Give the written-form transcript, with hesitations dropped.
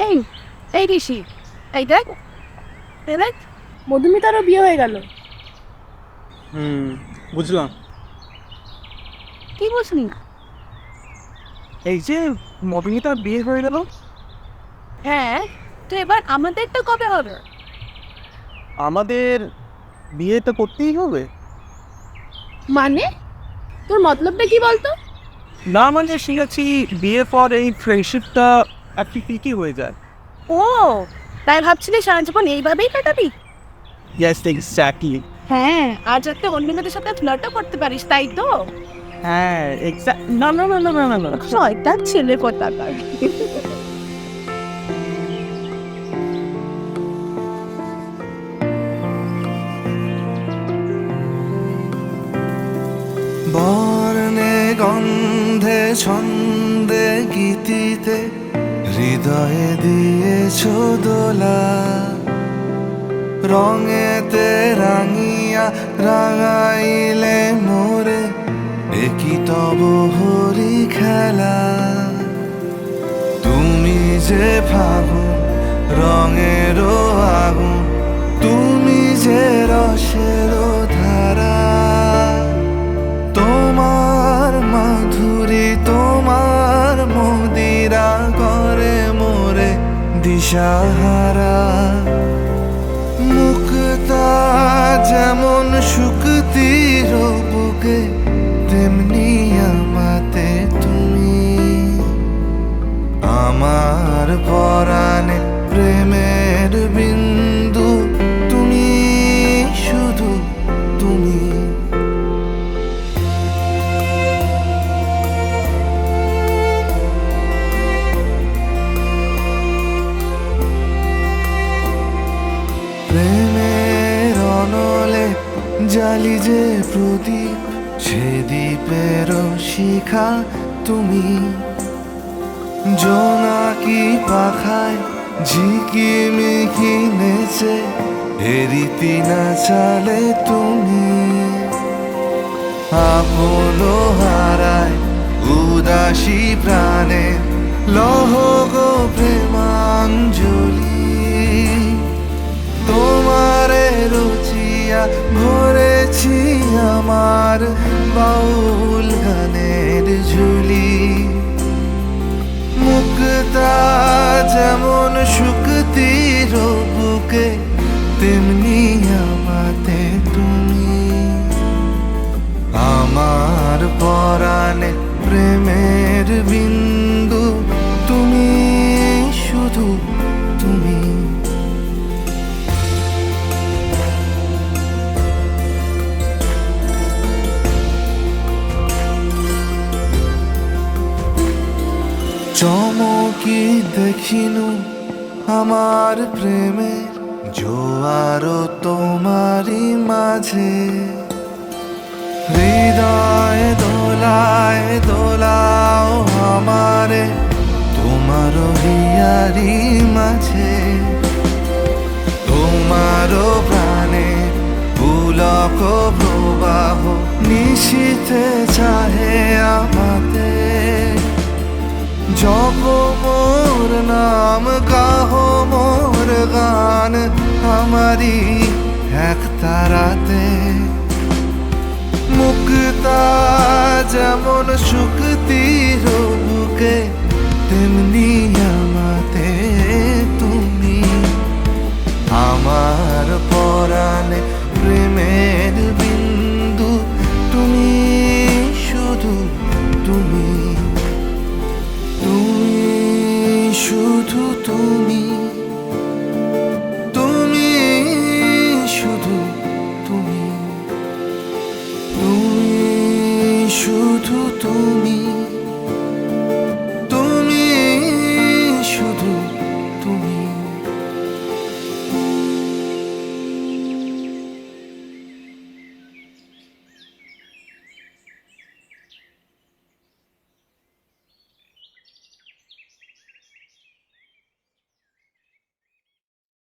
এই এই ঋষি, এই দেখ, এই দেখ, মধুমিতারও বিয়ে হয়ে গেল। বুঝলাম। কি বুঝলি না? এই যে মধুমিতার বিয়ে হয়ে গেল, হ্যাঁ, তো এবার আমাদেরটা কবে হবে? আমাদের বিয়ে তো করতেই হবে। মানে তোর মতলবটা কি বলতো? না মানে শিখেছি বিয়ের পর এই ফ্রেন্ডশিপটা একটু পিকি হয়ে যায়। ও, তাই ভাবছিলি সারা জীবন এইভাবেই কাটাবি? Yes exactly. হ্যাঁ, আর যাতে অন্য মেয়েদের সাথে ফ্লার্টও করতে পারিস, তাই তো? হ্যাঁ এক্স্যাক্ট। না না না না না না না। শয়তান ছেলে কোথাকার। বর্ণে গন্ধে ছন্দে গীতিতে হৃদয়ে দিয়েছ দোলা, রঙেতে রাঙিয়া রাঙাইলে মোরে একই তব হরি খেলা। তুমি যে ফাগুন রঙেরও আগুন, তুমি যে রসেরও ধারা, তোমার মাধুরী তোমার মদিরা করে মোরে দিশাহারা। মুক্তা যেমন শুকতির বুকে, তেমনি আমাতে তুমি। আমার পরাণে প্রেমের বিন্দু, তুমি শুধু তুমি। প্রেমের অনলে জালি যে প্রদীপ, সে দ্বীপের শিখা তুমি। জোনাকি পাখায় ঝিকিমিকি নেচে এরিতি না চালে তুমি। আপন হারায় উদাসী প্রাণে লহ গো প্রেমাঞ্জলি। তোমারে রুচিয়া ভরেছি আমার বাউল গানের ঝুলি। মুক্তা যেমন শুকতির বুকে, তেমনি আমাতে তুমি। আমার পরাণে প্রেমের বিন্দু, তুমি শুধু তুমি। চমকি দেখিনু আমার প্রেমের জোয়ারও তোমারই মাঝে। হৃদয় দোলায় দোলাও আমারে তোমারও হিয়ারি মাঝে। তোমারও প্রাণে পুলক প্রবাহ নিশীথে চাহে আমাতে। জপ মোর নাম গাহ মোর গান আমারি এক তারাতে। মুক্তা যেমন শুকতির বুকে, তেমনি আমাতে।